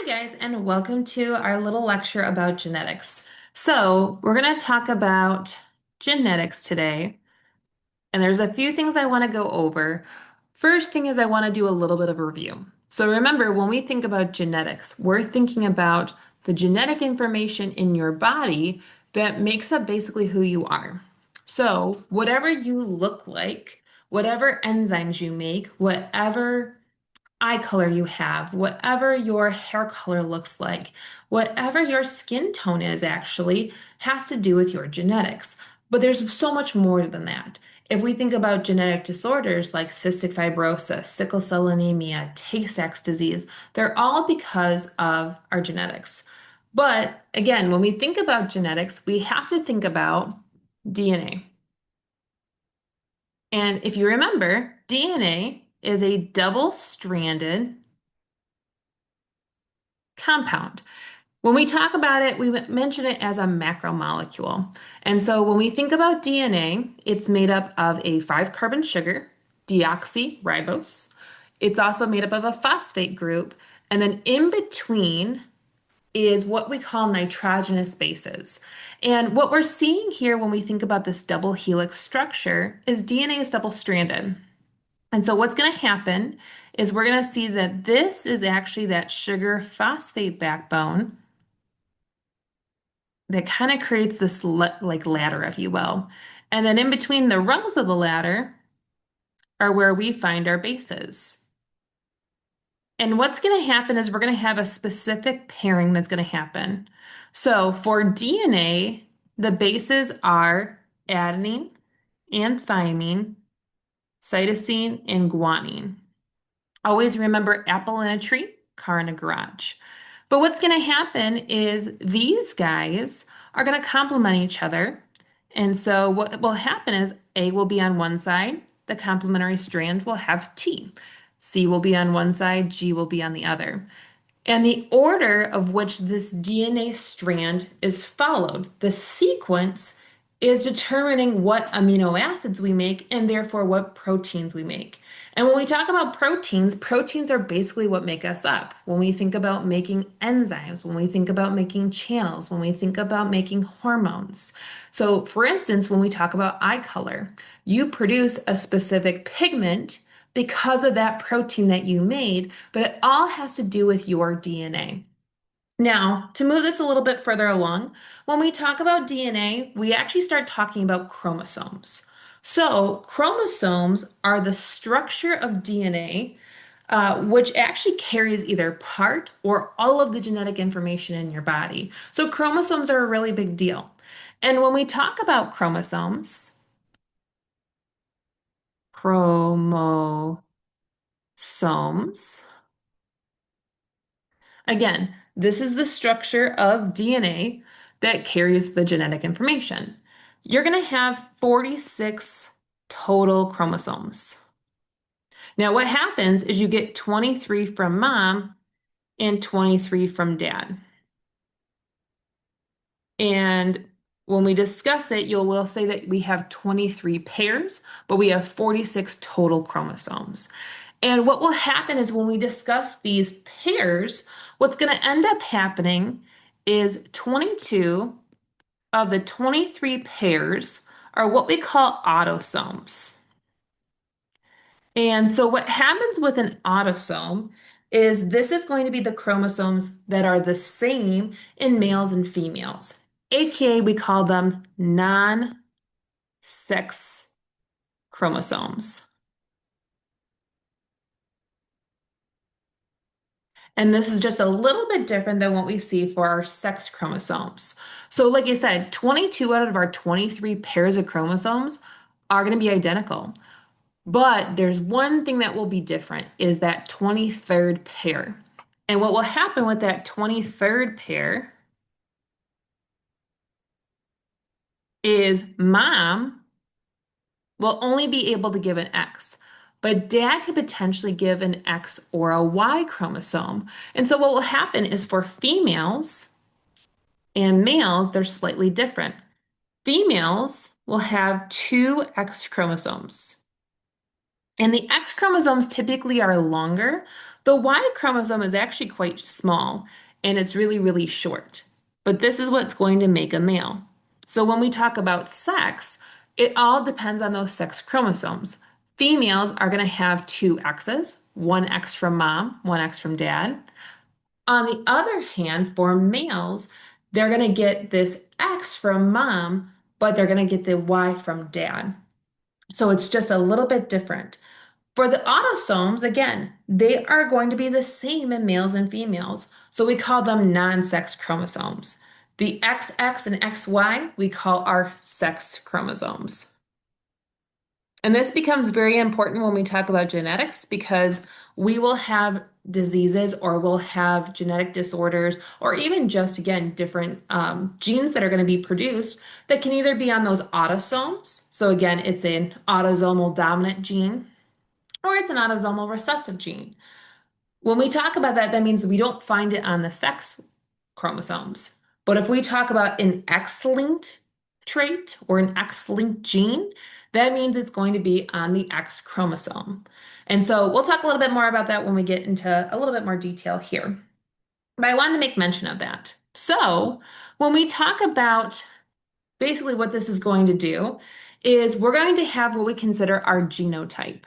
Hi, guys, and welcome to our little lecture about genetics. So, we're going to talk about genetics today, and there's a few things I want to go over. First thing is, I want to do a little bit of a review. So, remember, when we think about genetics, we're thinking about the genetic information in your body that makes up basically who you are. So, whatever you look like, whatever enzymes you make, whatever eye color you have, whatever your hair color looks like, whatever your skin tone is actually has to do with your genetics. But there's so much more than that. If we think about genetic disorders like cystic fibrosis, sickle cell anemia, Tay-Sachs disease, they're all because of our genetics. But again, when we think about genetics, we have to think about DNA. And if you remember, DNA is a double-stranded compound. When we talk about it, we mention it as a macromolecule. And so when we think about DNA, it's made up of a five carbon sugar, deoxyribose. It's also made up of a phosphate group. And then in between is what we call nitrogenous bases. And what we're seeing here when we think about this double helix structure is DNA is double stranded. And so what's going to happen is we're going to see that this is actually that sugar phosphate backbone that kind of creates this like ladder, if you will. And then in between the rungs of the ladder are where we find our bases. And what's going to happen is we're going to have a specific pairing that's going to happen. So for DNA, the bases are adenine and thymine, cytosine and guanine. Always remember apple in a tree, car in a garage. But what's going to happen is these guys are going to complement each other. And so what will happen is A will be on one side, the complementary strand will have T. C will be on one side, G will be on the other. And the order of which this DNA strand is followed, the sequence, is determining what amino acids we make and therefore what proteins we make. And when we talk about proteins, proteins are basically what make us up. When we think about making enzymes, when we think about making channels, when we think about making hormones. So, for instance, when we talk about eye color, you produce a specific pigment because of that protein that you made, but it all has to do with your DNA. Now, to move this a little bit further along, when we talk about DNA, we actually start talking about chromosomes. So, chromosomes are the structure of DNA, which actually carries either part or all of the genetic information in your body. So, chromosomes are a really big deal. And when we talk about chromosomes, again, this is the structure of DNA that carries the genetic information. You're going to have 46 total chromosomes. Now, what happens is you get 23 from mom and 23 from dad. And when we discuss it, we'll say that we have 23 pairs, but we have 46 total chromosomes. And what will happen is when we discuss these pairs, what's going to end up happening is 22 of the 23 pairs are what we call autosomes. And so what happens with an autosome is this is going to be the chromosomes that are the same in males and females. AKA, we call them non-sex chromosomes. And this is just a little bit different than what we see for our sex chromosomes. So, like I said, 22 out of our 23 pairs of chromosomes are going to be identical. But there's one thing that will be different is that 23rd pair. And what will happen with that 23rd pair is mom will only be able to give an X, but dad could potentially give an X or a Y chromosome. And so what will happen is for females and males, they're slightly different. Females will have two X chromosomes, And the X chromosomes typically are longer. The Y chromosome is actually quite small and it's really, really short. But this is what's going to make a male. So when we talk about sex, it all depends on those sex chromosomes. Females are going to have two X's, one X from mom, one X from dad. On the other hand, for males, they're going to get this X from mom, but they're going to get the Y from dad. So it's just a little bit different. For the autosomes, again, they are going to be the same in males and females. So we call them non-sex chromosomes. The XX and XY we call our sex chromosomes. And this becomes very important when we talk about genetics because we will have diseases or we'll have genetic disorders or even just, again, different genes that are going to be produced that can either be on those autosomes. So, again, it's an autosomal dominant gene or it's an autosomal recessive gene. When we talk about that, that means that we don't find it on the sex chromosomes. But if we talk about an X-linked trait or an X-linked gene, that means it's going to be on the X chromosome. And so we'll talk a little bit more about that when we get into a little bit more detail here. But I wanted to make mention of that. So when we talk about basically what this is going to do is we're going to have what we consider our genotype.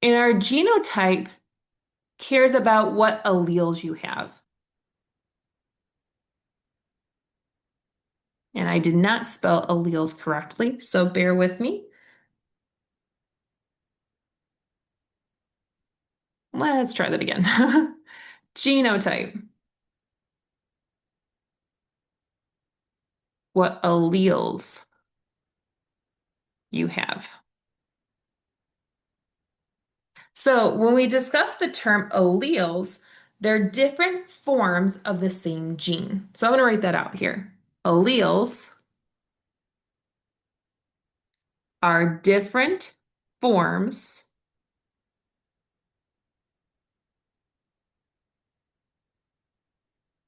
And our genotype cares about what alleles you have. And I did not spell alleles correctly, so bear with me. Let's try that again. Genotype, what alleles you have. So when we discuss the term alleles, they're different forms of the same gene. So I'm going to write that out here. Alleles are different forms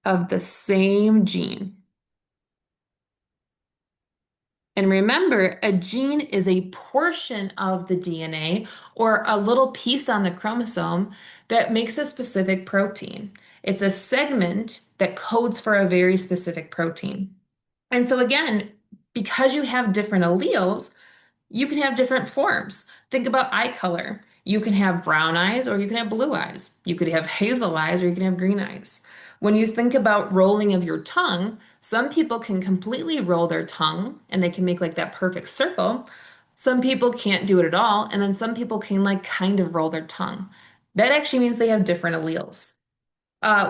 of the same gene. And remember, a gene is a portion of the DNA or a little piece on the chromosome that makes a specific protein. It's a segment that codes for a very specific protein. And so, again, because you have different alleles, you can have different forms. Think about eye color. You can have brown eyes or you can have blue eyes. You could have hazel eyes or you can have green eyes. When you think about rolling of your tongue, some people can completely roll their tongue and they can make like that perfect circle. Some people can't do it at all. And then some people can like kind of roll their tongue. That actually means they have different alleles.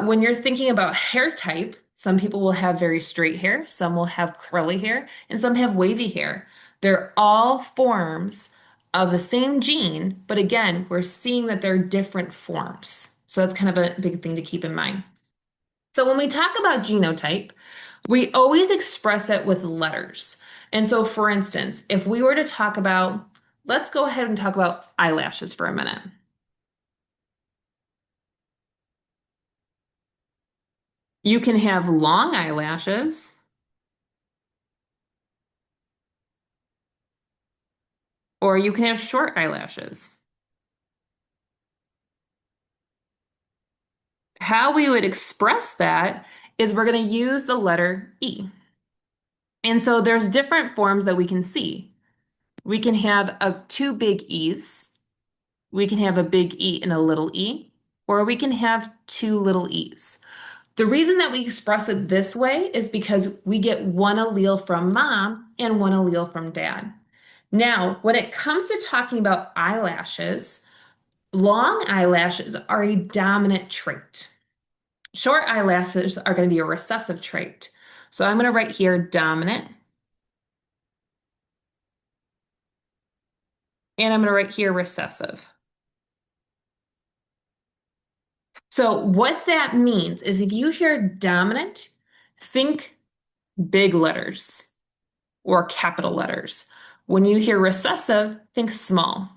When you're thinking about hair type, some people will have very straight hair, some will have curly hair, and some have wavy hair. They're all forms of the same gene, but again, we're seeing that they're different forms. So that's kind of a big thing to keep in mind. So when we talk about genotype, we always express it with letters. And so, for instance, if we were to talk about, let's go ahead and talk about eyelashes for a minute. You can have long eyelashes, or you can have short eyelashes. How we would express that is we're going to use the letter E. And so there's different forms that we can see. We can have two big E's. We can have a big E and a little e, or we can have two little e's. The reason that we express it this way is because we get one allele from mom and one allele from dad. Now, when it comes to talking about eyelashes, long eyelashes are a dominant trait. Short eyelashes are going to be a recessive trait. So I'm going to write here dominant, and I'm going to write here recessive. So what that means is if you hear dominant, think big letters or capital letters. When you hear recessive, think small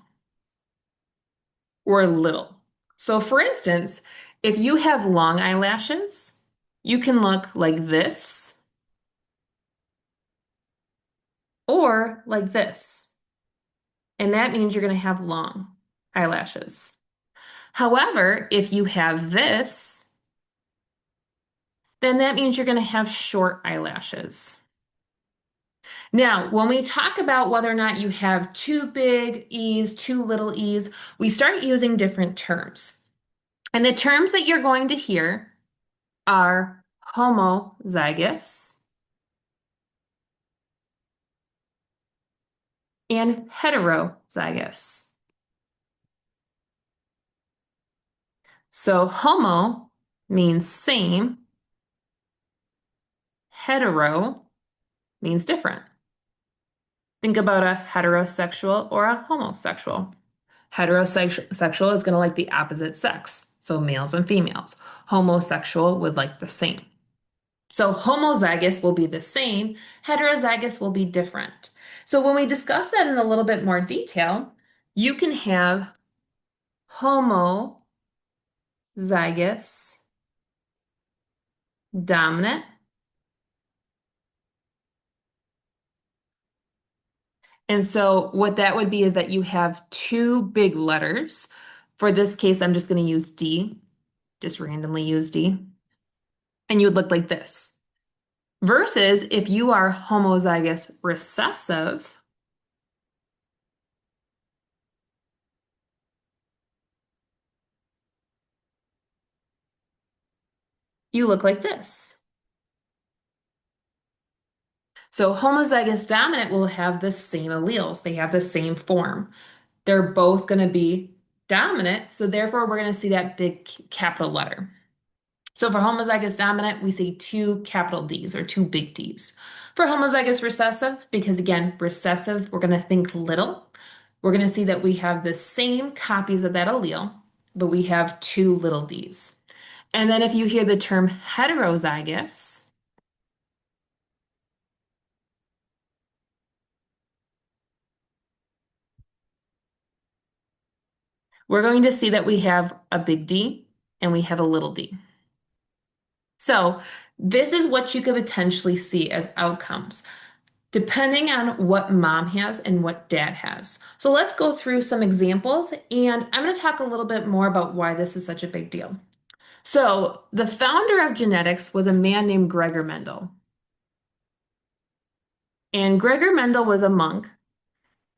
or little. So for instance, if you have long eyelashes, you can look like this or like this. and that means you're going to have long eyelashes. However, if you have this, then that means you're going to have short eyelashes. Now, when we talk about whether or not you have too big E's, too little E's, we start using different terms. And the terms that you're going to hear are homozygous and heterozygous. So homo means same, hetero means different. Think about a heterosexual or a homosexual. Heterosexual is going to like the opposite sex, so males and females. Homosexual would like the same. So homozygous will be the same, heterozygous will be different. So when we discuss that in a little bit more detail, you can have homozygous dominant. And so what that would be is that you have two big letters. For this case, I'm just going to use D, just randomly use D. And you would look like this. Versus if you are homozygous recessive, you look like this. So homozygous dominant will have the same alleles. They have the same form. They're both going to be dominant, so therefore we're going to see that big capital letter. So for homozygous dominant, we see two capital D's or two big D's. For homozygous recessive, because again, recessive, we're going to think little. We're going to see that we have the same copies of that allele, but we have two little D's. And then if you hear the term heterozygous, we're going to see that we have a big D and we have a little d. So this is what you could potentially see as outcomes, depending on what mom has and what dad has. So let's go through some examples, and I'm going to talk a little bit more about why this is such a big deal. So the founder of genetics was a man named Gregor Mendel. And Gregor Mendel was a monk,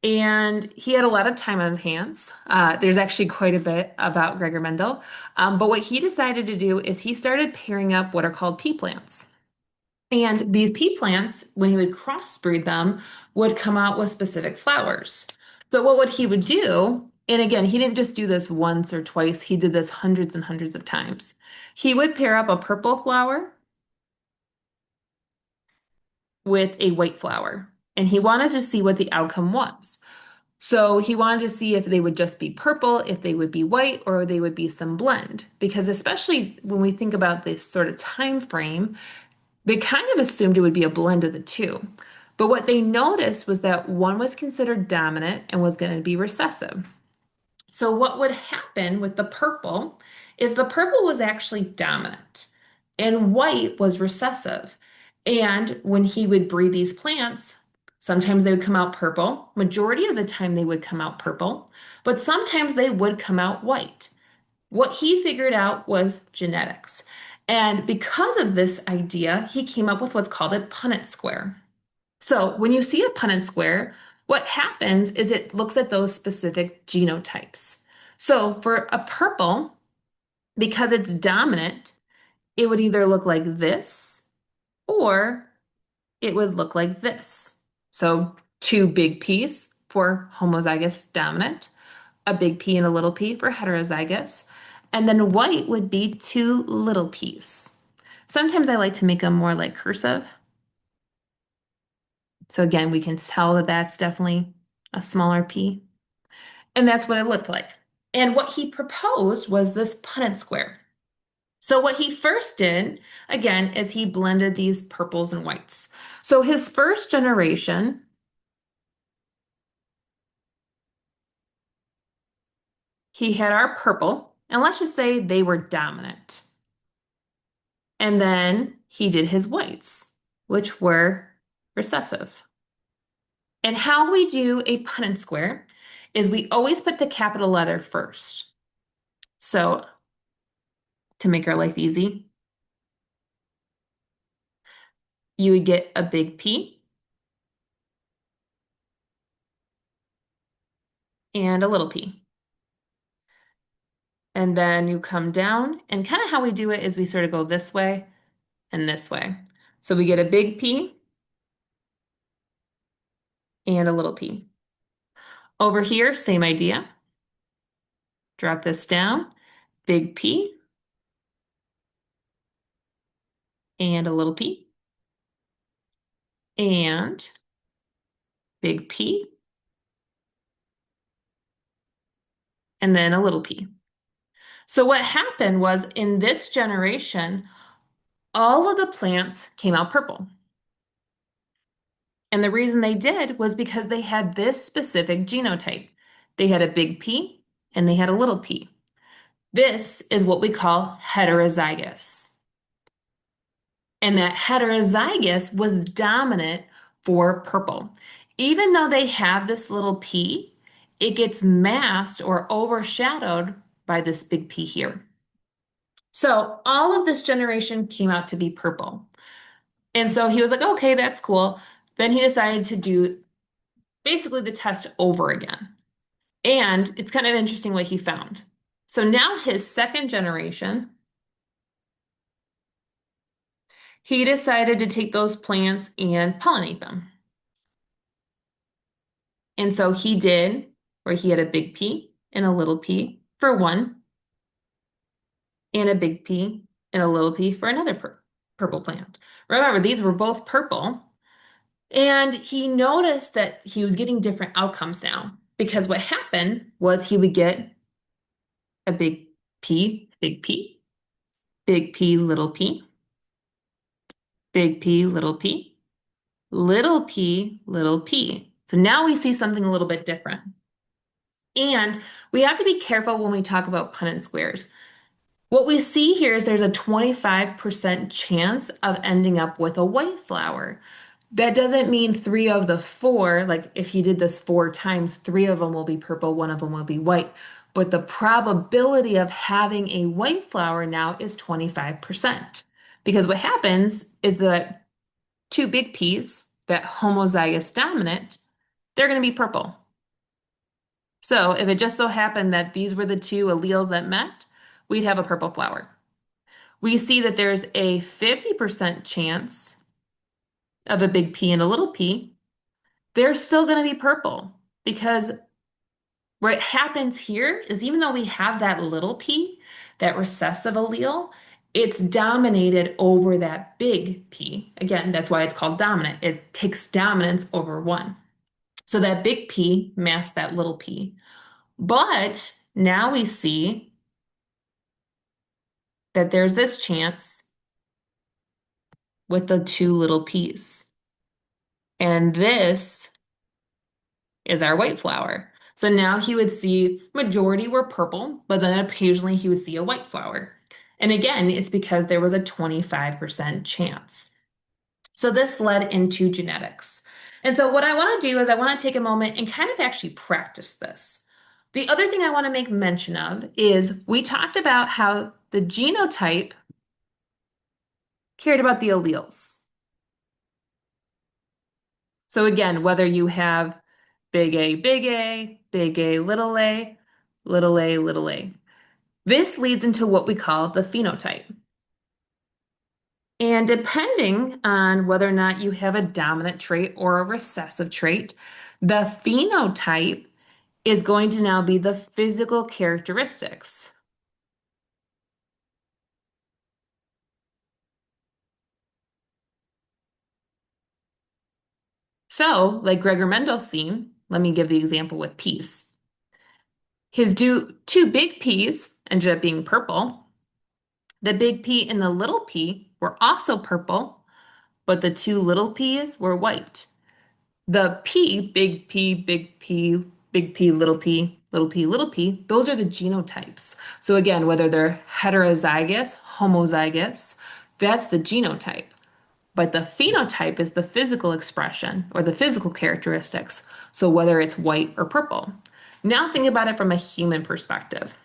and he had a lot of time on his hands. There's actually quite a bit about Gregor Mendel. But what he decided to do is he started pairing up what are called pea plants. And these pea plants, when he would crossbreed them, would come out with specific flowers. So what he would do, and again, he didn't just do this once or twice, he did this hundreds and hundreds of times. He would pair up a purple flower with a white flower, and he wanted to see what the outcome was. So he wanted to see if they would just be purple, if they would be white, or they would be some blend. Because especially when we think about this sort of time frame, they kind of assumed it would be a blend of the two. But what they noticed was that one was considered dominant and was going to be recessive. So what would happen with the purple is the purple was actually dominant and white was recessive. And when he would breed these plants, sometimes they would come out purple. Majority of the time they would come out purple, but sometimes they would come out white. What he figured out was genetics. And because of this idea, he came up with what's called a Punnett square. So when you see a Punnett square, what happens is it looks at those specific genotypes. So for a purple, because it's dominant, it would either look like this or it would look like this. So two big P's for homozygous dominant, a big P and a little p for heterozygous, and then white would be two little p's. Sometimes I like to make them more like cursive. So again, we can tell that that's definitely a smaller p. And that's what it looked like. And what he proposed was this Punnett square. So what he first did, again, is he blended these purples and whites. So his first generation, he had our purple, and let's just say they were dominant. And then he did his whites, which were recessive. And how we do a Punnett square is we always put the capital letter first. So to make our life easy, you would get a big P and a little p. And then you come down, and kind of how we do it is we sort of go this way and this way. So we get a big P and a little p. Over here, same idea. Drop this down, big P and a little p, and big P and then a little p. So what happened was in this generation, all of the plants came out purple. And the reason they did was because they had this specific genotype. They had a big P and they had a little p. This is what we call heterozygous. And that heterozygous was dominant for purple. Even though they have this little p, it gets masked or overshadowed by this big P here. So all of this generation came out to be purple. And so he was like, okay, that's cool. Then he decided to do basically the test over again. And it's kind of interesting what he found. So now his second generation, he decided to take those plants and pollinate them. And so he did, where he had a big P and a little p for one, and a big P and a little p for another purple plant. Remember, these were both purple. And he noticed that he was getting different outcomes now because what happened was he would get a big P, big P, big P, little p, big P, little p, little p, little p. So now we see something a little bit different. And we have to be careful when we talk about Punnett squares. What we see here is there's a 25% chance of ending up with a white flower. That doesn't mean 3 of the 4, like if he did this 4 times, 3 of them will be purple, 1 of them will be white. But the probability of having a white flower now is 25%. Because what happens is that 2 big P's, that homozygous dominant, they're going to be purple. So if it just so happened that these were the 2 alleles that met, we'd have a purple flower. We see that there's a 50% chance of a big P and a little p. They're still going to be purple because what happens here is even though we have that little p, that recessive allele, it's dominated over that big P. Again, that's why it's called dominant. It takes dominance over 1. So that big P masks that little p. But now we see that there's this chance with the 2 little p's. And this is our white flower. So now he would see majority were purple, but then occasionally he would see a white flower. And again, it's because there was a 25% chance. So this led into genetics. And so what I want to do is I want to take a moment and kind of actually practice this. The other thing I want to make mention of is we talked about how the genotype cared about the alleles. So again, whether you have big A, big A, big A, little a, little a, little a. This leads into what we call the phenotype. And depending on whether or not you have a dominant trait or a recessive trait, the phenotype is going to now be the physical characteristics. So, like Gregor Mendelssohn, let me give the example with peas. His 2 big P's ended up being purple. The big P and the little p were also purple, but the 2 little p's were white. The P, big P, big P, big P, little p, little p, little p, those are the genotypes. So again, whether they're heterozygous, homozygous, that's the genotype. But the phenotype is the physical expression or the physical characteristics. So whether it's white or purple. Now think about it from a human perspective.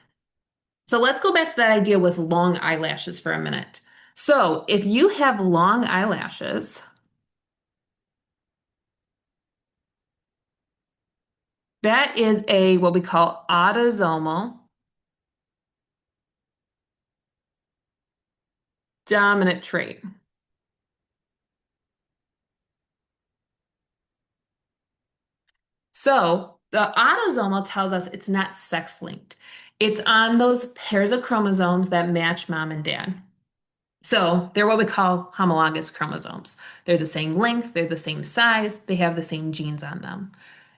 So let's go back to that idea with long eyelashes for a minute. So if you have long eyelashes, that is a what we call autosomal dominant trait. So the autosomal tells us it's not sex linked. It's on those pairs of chromosomes that match mom and dad. So they're what we call homologous chromosomes. They're the same length, they're the same size, they have the same genes on them,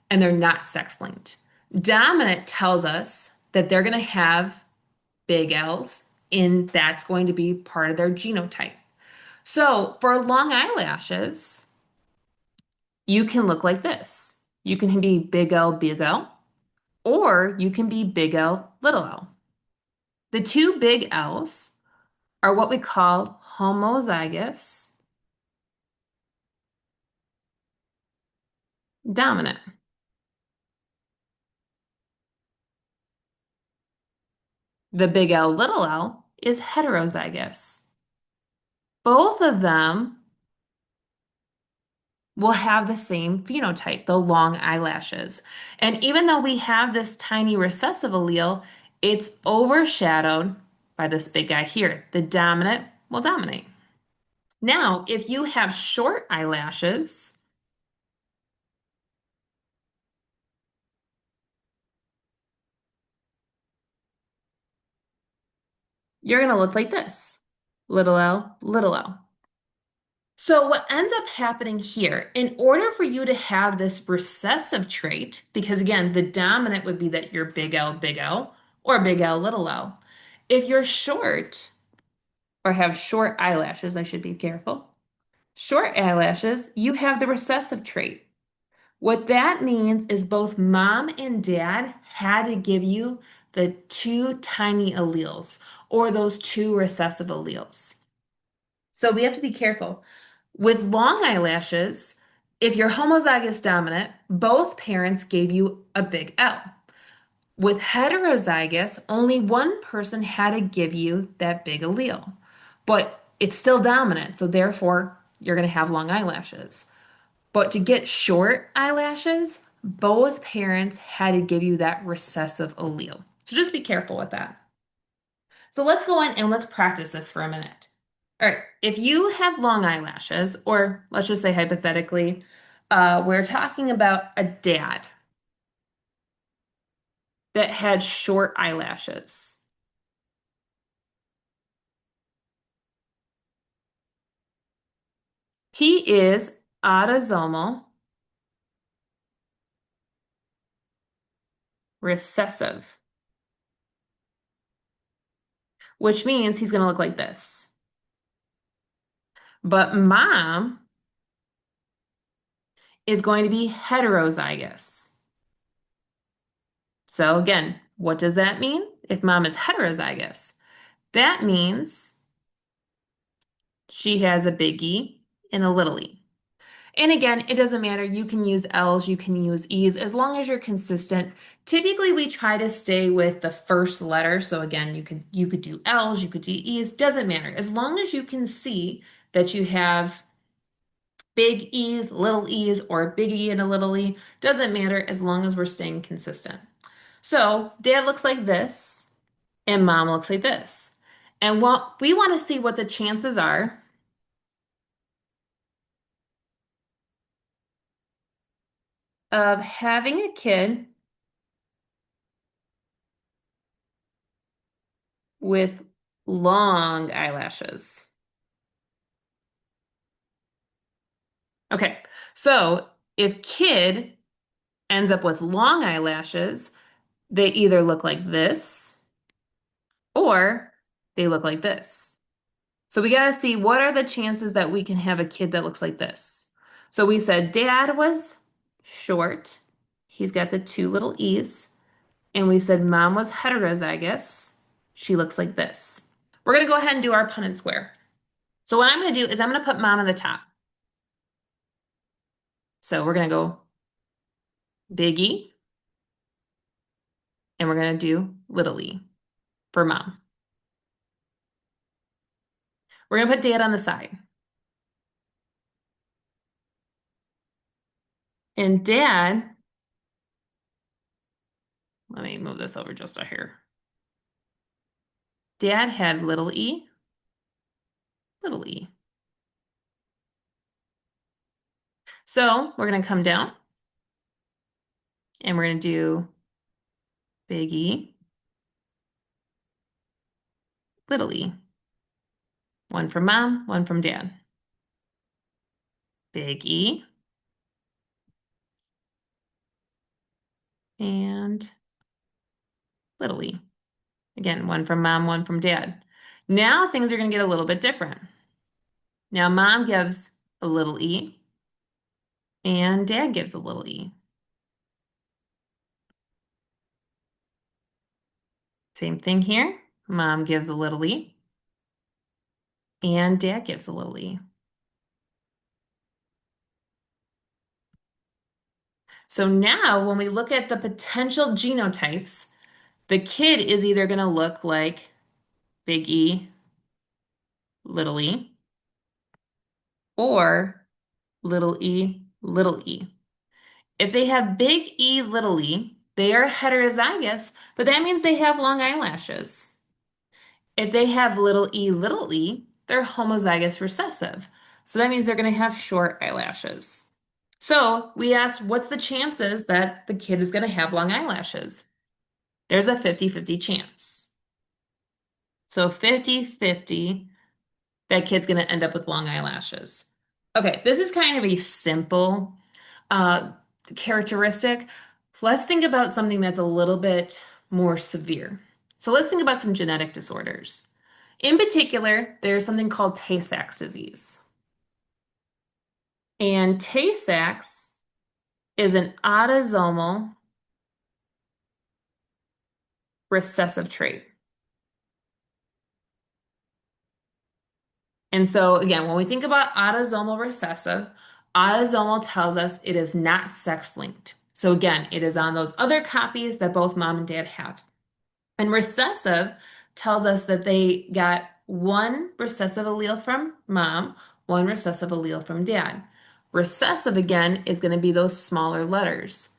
and they're not sex linked. Dominant tells us that they're going to have big L's, and that's going to be part of their genotype. So for long eyelashes, you can look like this. You can be big L, or you can be big L, little l. The two big L's are what we call homozygous dominant. The big L, little l is heterozygous. Both of them will have the same phenotype, the long eyelashes. And even though we have this tiny recessive allele, it's overshadowed by this big guy here. The dominant will dominate. Now, if you have short eyelashes, you're going to look like this. Little l, little l. So what ends up happening here, in order for you to have this recessive trait, because again, the dominant would be that you're big L, or big L, little l. If you're short, or have short eyelashes, I should be careful. Short eyelashes, you have the recessive trait. What that means is both mom and dad had to give you the two tiny alleles, or those two recessive alleles. So we have to be careful. With long eyelashes, if you're homozygous dominant, both parents gave you a big L. With heterozygous, only one person had to give you that big allele, but it's still dominant, so therefore you're going to have long eyelashes. But to get short eyelashes, both parents had to give you that recessive allele. So just be careful with that. So let's go in and let's practice this for a minute. All right, if you have long eyelashes, or let's just say hypothetically, we're talking about a dad that had short eyelashes. He is autosomal recessive, which means he's going to look like this. But mom is going to be heterozygous. So again, what does that mean? If mom is heterozygous, that means she has a big E and a little e. And again, it doesn't matter. You can use L's, you can use E's, as long as you're consistent. Typically, we try to stay with the first letter. So again, you could do L's, you could do E's, doesn't matter. As long as you can see that you have big E's, or a big E and a little e, doesn't matter as long as we're staying consistent. So dad looks like this, and mom looks like this. And what we want to see what the chances are of having a kid with long eyelashes. Okay, so if kid ends up with long eyelashes, they either look like this or they look like this. So we got to see what are the chances that we can have a kid that looks like this. So we said dad was short. He's got the two little E's. And we said mom was heterozygous. She looks like this. We're going to go ahead and do our Punnett square. So what I'm going to do is I'm going to put mom on the top. So we're going to go big E, and we're going to do little e for mom. We're going to put dad on the side. And dad, let me move this over just a hair. Dad had little e, little e. So we're going to come down and we're going to do big E, little e. One from mom, one from dad. Big E and little e. Again, one from mom, one from dad. Now things are going to get a little bit different. Now mom gives a little e and dad gives a little e. Same thing here. Mom gives a little e and dad gives a little e. So now when we look at the potential genotypes, the kid is either going to look like big E, little e, or little e, little e. If they have big E, little e, they are heterozygous, but that means they have long eyelashes. If they have little e, they're homozygous recessive. So that means they're going to have short eyelashes. So we asked, what's the chances that the kid is going to have long eyelashes? There's a 50-50 chance. So 50-50, that kid's going to end up with long eyelashes. Okay, this is kind of a simple uh, characteristic. Let's think about something that's a little bit more severe. So let's think about some genetic disorders. In particular, there's something called Tay-Sachs disease. And Tay-Sachs is an autosomal recessive trait. And so, again, when we think about autosomal recessive, autosomal tells us it is not sex linked. So, again, it is on those other copies that both mom and dad have. And recessive tells us that they got one recessive allele from mom, one recessive allele from dad. Recessive, again, is going to be those smaller letters.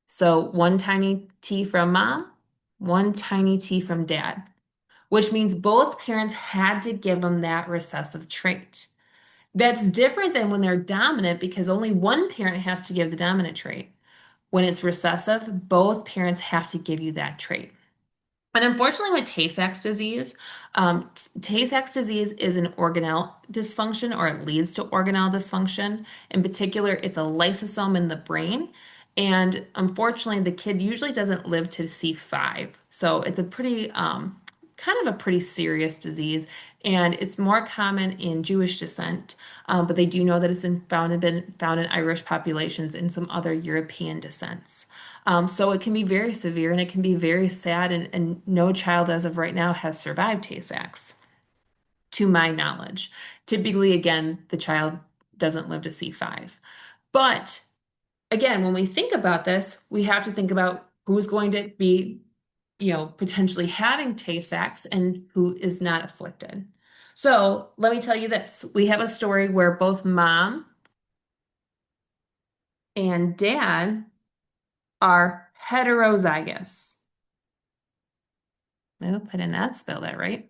So one tiny t from mom, one tiny t from dad, which means both parents had to give them that recessive trait. That's different than when they're dominant because only one parent has to give the dominant trait. When it's recessive, both parents have to give you that trait. And unfortunately, with Tay-Sachs disease, Tay-Sachs disease is an organelle dysfunction, or it leads to organelle dysfunction. In particular, it's a lysosome in the brain. And unfortunately, the kid usually doesn't live to see 5. So it's a pretty, kind of a pretty serious disease. And it's more common in Jewish descent, but they do know that it's been found in Irish populations and some other European descents. So it can be very severe and it can be very sad, and no child as of right now has survived Tay-Sachs, to my knowledge. Typically, again, the child doesn't live to see 5. But again, when we think about this, we have to think about who's going to be, potentially having Tay-Sachs and who is not afflicted. So let me tell you this. We have a story where both mom and dad are heterozygous. Nope, I did not spell that right.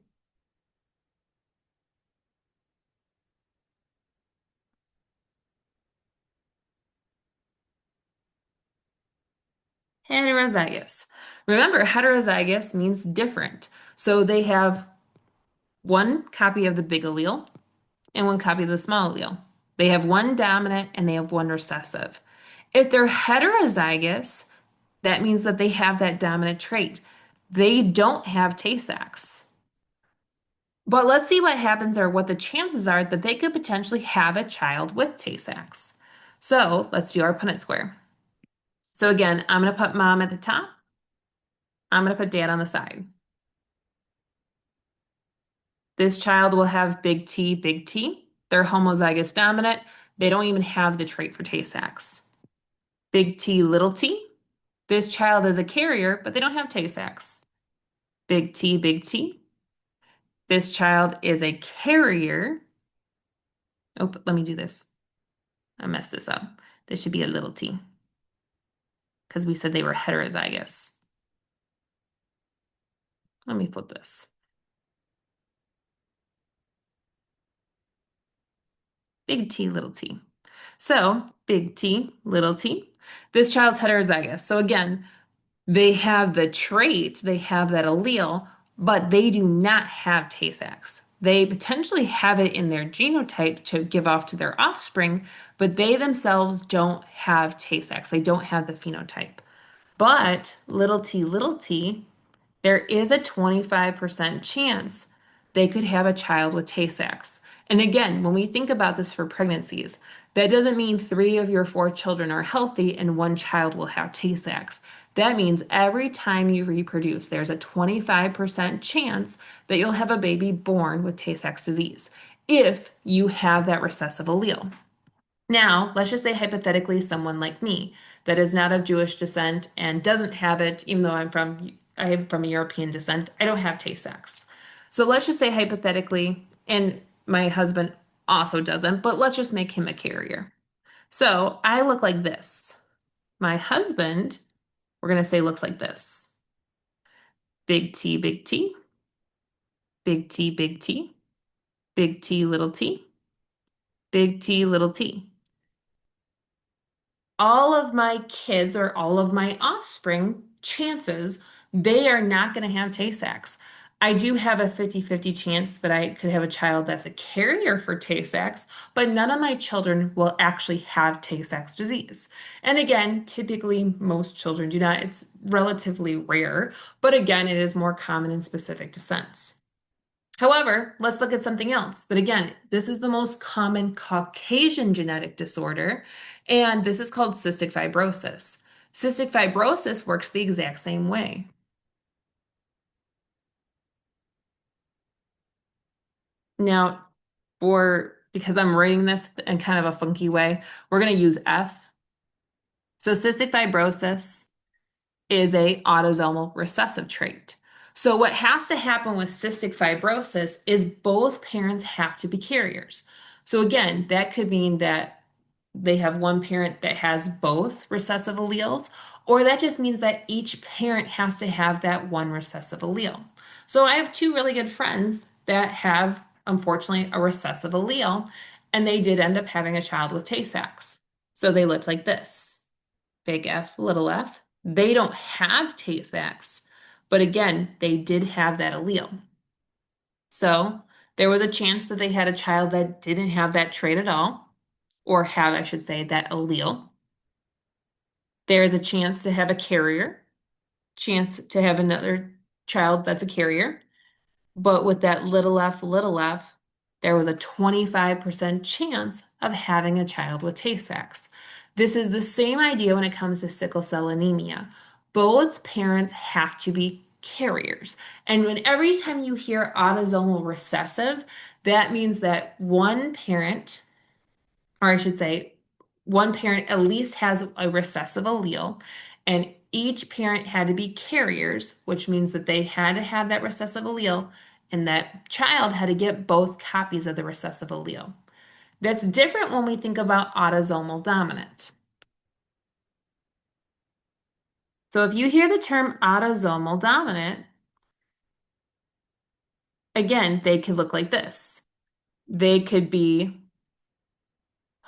Heterozygous. Remember, heterozygous means different. So they have one copy of the big allele and one copy of the small allele. They have one dominant and they have one recessive. If they're heterozygous, that means that they have that dominant trait. They don't have Tay-Sachs. But let's see what happens, or what the chances are that they could potentially have a child with Tay-Sachs. So let's do our Punnett square. So again, I'm going to put mom at the top. I'm going to put dad on the side. This child will have big T, big T. They're homozygous dominant. They don't even have the trait for Tay-Sachs. Big T, little t. This child is a carrier, but they don't have Tay-Sachs. Big T, big T. This child is a carrier. Oh, let me do this. I messed this up. This should be a little t because we said they were heterozygous. Let me flip this. Big T, little t. So, big T, little t. This child's heterozygous. So again, they have the trait, they have that allele, but they do not have Tay-Sachs. They potentially have it in their genotype to give off to their offspring, but they themselves don't have Tay-Sachs. They don't have the phenotype. But little t, there is a 25% chance they could have a child with Tay-Sachs. And again, when we think about this for pregnancies, that doesn't mean three of your four children are healthy and one child will have Tay-Sachs. That means every time you reproduce, there's a 25% chance that you'll have a baby born with Tay-Sachs disease if you have that recessive allele. Now, let's just say hypothetically someone like me that is not of Jewish descent and doesn't have it, even though I am from a European descent, I don't have Tay-Sachs. So let's just say hypothetically, and my husband also doesn't, but let's just make him a carrier. So I look like this. My husband, we're going to say looks like this. Big T, big T, big T, big T, big T, little t, big T, little t. All of my kids or all of my offspring, chances they are not going to have Tay-Sachs. I do have a 50-50 chance that I could have a child that's a carrier for Tay-Sachs, but none of my children will actually have Tay-Sachs disease. And again, typically most children do not. It's relatively rare, but again, it is more common in specific descents. However, let's look at something else. But again, this is the most common Caucasian genetic disorder, and this is called cystic fibrosis. Cystic fibrosis works the exact same way. Now, because I'm writing this in kind of a funky way, we're going to use F. So cystic fibrosis is a autosomal recessive trait. So what has to happen with cystic fibrosis is both parents have to be carriers. So again, that could mean that they have one parent that has both recessive alleles, or that just means that each parent has to have that one recessive allele. So I have two really good friends that have, unfortunately, a recessive allele, and they did end up having a child with Tay-Sachs. So they looked like this, big F, little f. They don't have Tay-Sachs, but again, they did have that allele. So there was a chance that they had a child that didn't have that trait at all, or have, I should say, that allele. There is a chance to have a carrier, chance to have another child that's a carrier. But with that little f, there was a 25% chance of having a child with Tay-Sachs. This is the same idea when it comes to sickle cell anemia. Both parents have to be carriers. And when every time you hear autosomal recessive, that means that one parent, or I should say, one parent at least has a recessive allele, and each parent had to be carriers, which means that they had to have that recessive allele, and that child had to get both copies of the recessive allele. That's different when we think about autosomal dominant. So if you hear the term autosomal dominant, again, they could look like this. They could be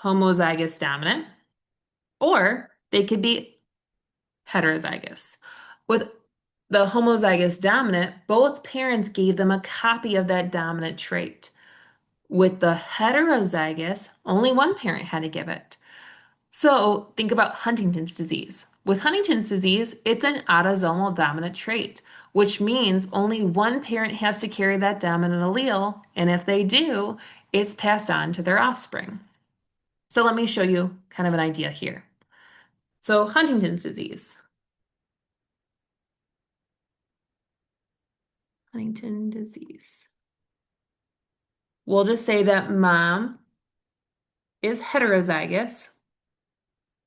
homozygous dominant, or they could be heterozygous. With the homozygous dominant, both parents gave them a copy of that dominant trait. With the heterozygous, only one parent had to give it. So think about Huntington's disease. With Huntington's disease, it's an autosomal dominant trait, which means only one parent has to carry that dominant allele, and if they do, it's passed on to their offspring. So let me show you kind of an idea here. So Huntington's disease. Huntington disease. We'll just say that mom is heterozygous.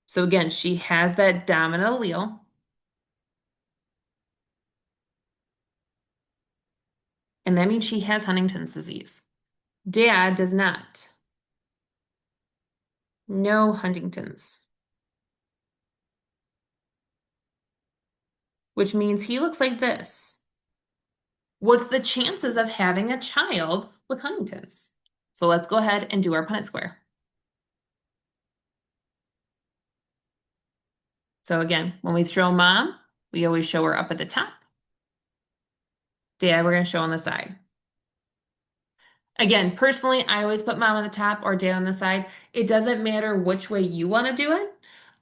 So again, she has that dominant allele. and that means she has Huntington's disease. Dad does not. No Huntington's, which means he looks like this. What's the chances of having a child with Huntington's? So let's go ahead and do our Punnett square. So again, when we show mom, we always show her up at the top. Dad, we're going to show on the side. Again, personally, I always put mom on the top or dad on the side. It doesn't matter which way you want to do it.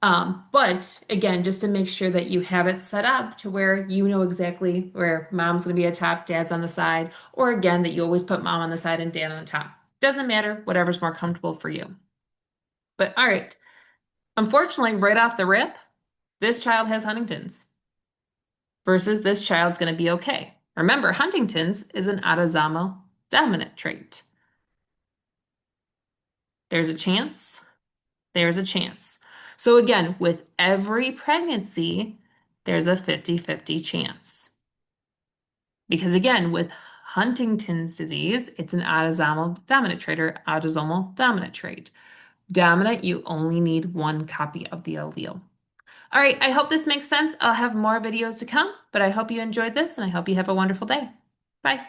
But again, just to make sure that you have it set up to where you know exactly where mom's going to be at top, dad's on the side, or again, that you always put mom on the side and dad on the top. Doesn't matter, whatever's more comfortable for you. But all right, unfortunately, right off the rip, this child has Huntington's versus this child's going to be okay. Remember, Huntington's is an autosomal dominant trait. There's a chance. There's a chance. So again, with every pregnancy, there's a 50-50 chance. Because again, with Huntington's disease, it's an autosomal dominant trait or autosomal dominant trait. Dominant, you only need one copy of the allele. All right, I hope this makes sense. I'll have more videos to come, but I hope you enjoyed this and I hope you have a wonderful day. Bye.